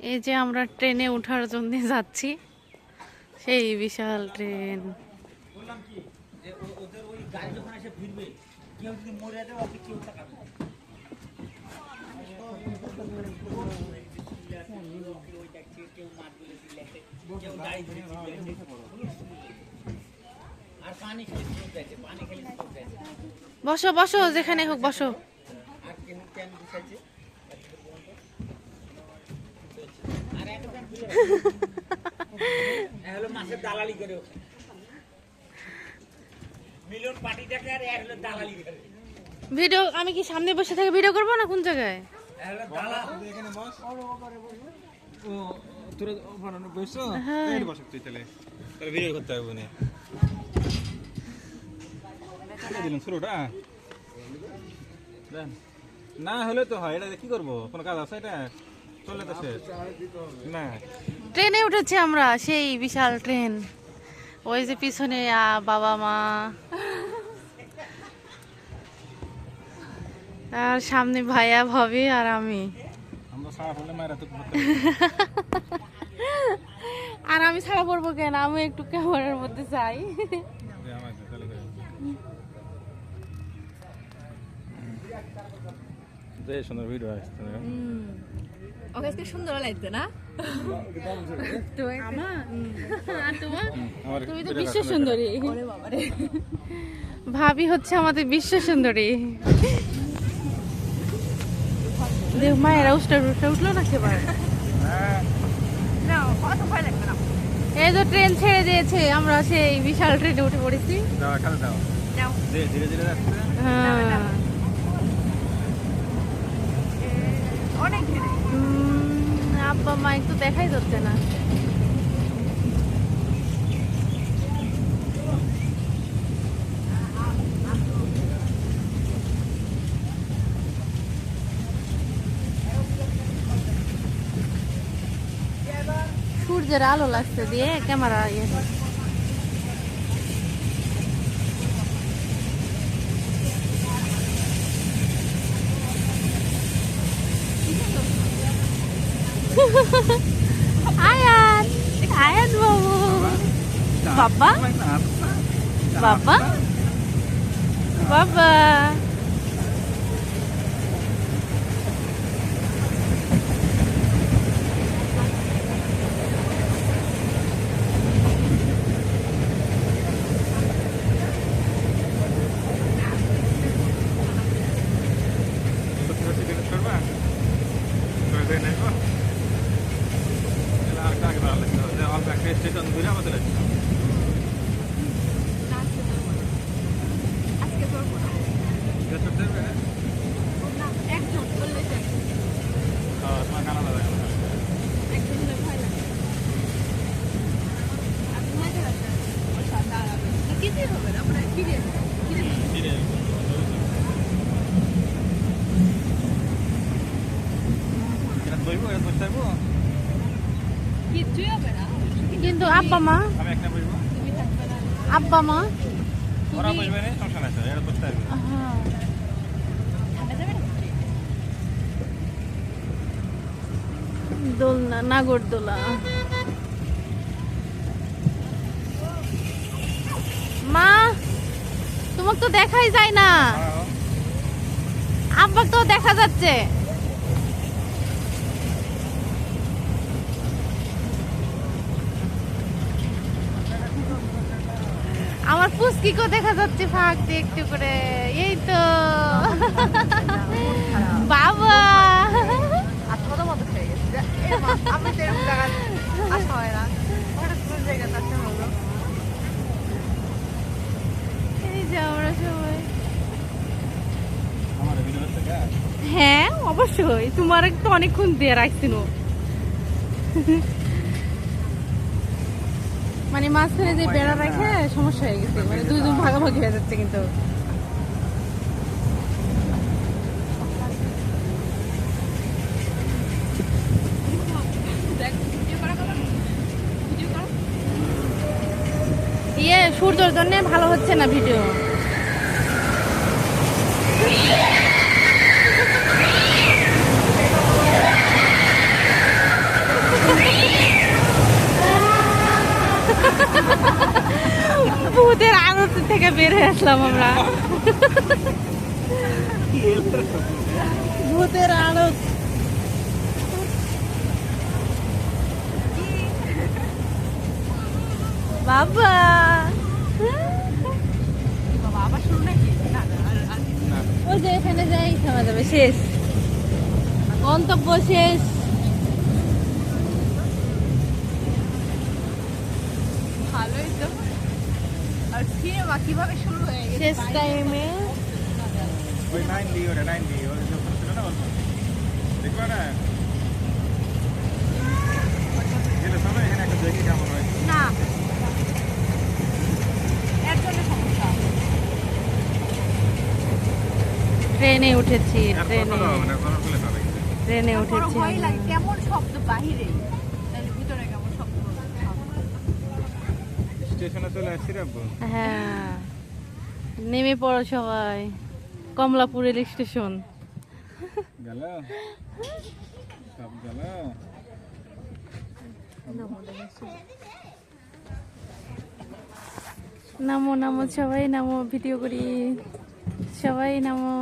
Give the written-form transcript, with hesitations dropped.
এই যে আমরা ট্রেনে ওঠার জন্য যাচ্ছি, সেই বিশাল ট্রেন। বললাম কি যে ওদের ওই গাড়ি যখন এসে ফিরবে, কেউ যদি মরে যায় ওকে কেউ তাকাবে না। আর পানি খেলে স্রোত যাচ্ছে, পানি খেলে স্রোত যাচ্ছে। বসো বসো, যেখানে হোক বসো। আর কেন কেন বসাচ্ছে? আর একটা ফ্যান খুলে হলো মাছের দালালি করে ওখানে। মিলন পার্টি দেখে আর হলো দালালি করে। ভিডিও আমি কি সামনে বসে থেকে ভিডিও করবো না কোন জায়গায়? হলো দালাল এখানে বস। ও তোরা ওখানে বসছো? হ্যাঁ। এই বস তুই তাহলে ভিডিও করতে হবে না। দিলাম শুরুটা দেন না হলে তো হয়, এটা কি করবো? কোনো কাজ আছে? এটা চলে তো শেষ না। ট্রেনে উঠেছি আমরা, সেই বিশাল ট্রেন। ওই যে পিছনে বাবা মা, আর সামনে ভাইয়া ভাবি আর আমি। আমরা সারা পড়লে মায়েরা তো আর আমি ছাড়া পড়বো কেন, আমি একটু ক্যামেরার মধ্যে চাই। সুন্দর ভিডিও আসছে। ওকে আজকে সুন্দর লাগছে না? তুমি তো বিশ্ব সুন্দরী। ভাবি হচ্ছে আমাদের বিশ্ব সুন্দরী। দেখ মায়েরা উঠলো না সেবার। না অত ভয় লাগবে না। এই তো ট্রেন ছেড়ে দিয়েছে, আমরা সেই বিশাল ট্রেনে উঠে পড়েছি। দাও খালি দাও যাও ধীরে ধীরে যাচ্ছে। হ্যাঁ অনেক ধীরে। আব্বা মা একটু দেখাই যাচ্ছে না। সূর্যের আলো লাগছে দিয়ে ক্যামেরা ইয়ে। আয়ান আয়ান বাবু, বাবা বাবা বাবা। স্টেশন ঘুরে আমাদের আজকে করবো না। না একজন বললে যাই। তোমার কানাডা দেখো একজন হলে ভয় লাগে। আপনি মাঝে রাখবেন ওর সাথে দাঁড়াবেন। কিছুই হবে না, আমরা ফিরে ফিরে কিচ্ছুই হবে না। কিন্তু আব্বা মা, আমি একটা বসবো, তুমি থাকবে না। আব্বা মা ওরা বসবে না, সমস্যা নাই, এটা বসতে হবে। হ্যাঁ ঠান্ডা যাবে না? দোলনা, নাগরদোলা। মা তোমাকে তো দেখাই যায় না, আব্বা তো দেখা যাচ্ছে। আমার পুস্কিকেও দেখা যাচ্ছে ফাঁক দিয়ে একটু করে। এই তো বাবা আত্মকথা মতো খেয়ে গেছে। আমি তো এরকম জায়গা আসা হয় না। হঠাৎ করে জায়গাতে আসা হলো। এই যে আমরা সবাই। আমার ভিডিও হচ্ছে কি? হ্যাঁ অবশ্যই, তোমার তো অনেকক্ষণ দিয়ে রাখছিল। মানে মাঝখানে যে বেড়া রাখে সমস্যা হয়ে গেছে, মানে দুজন ভাগাভাগি হয়ে যাচ্ছে। কিন্তু ইয়ে সূর্যের জন্য ভালো হচ্ছে না ভিডিও। থেকে বের হয়ে আসলাম আমরা। ভূতের আড়ত। বাবা বাবা আবার শুরু নাকি? না না ওই যে এখানে যাই থামা যাবে, শেষ গন্তব্য শেষ। ভালোই তো। আর সিনেমা কিভাবে শুরু হয়ে গেছে? শেষ টাইমে ওই 9D ওটা 9D ওই যে ওখানে ছিল না অল্প দেখবা না এটা সবাই এখানে একটা দেখি কেমন হয় না এর জন্য সমস্যা। ট্রেনে উঠেছি, আর ট্রেনে কত হবে না কোনো প্লেন হবে ট্রেনে বড় উঠেছি ভয় আমরা। লাগে, কেমন শব্দ বাহিরে, তাহলে ভিতরে কেমন শব্দ হবে? স্টেশনে চলে আসছি রে আব্বু হ্যাঁ, নেমে পড়ো সবাই, কমলাপুর রেল স্টেশন। গেল সব গেল নামো নামো সবাই নামো, ভিডিও করি, সবাই নামো।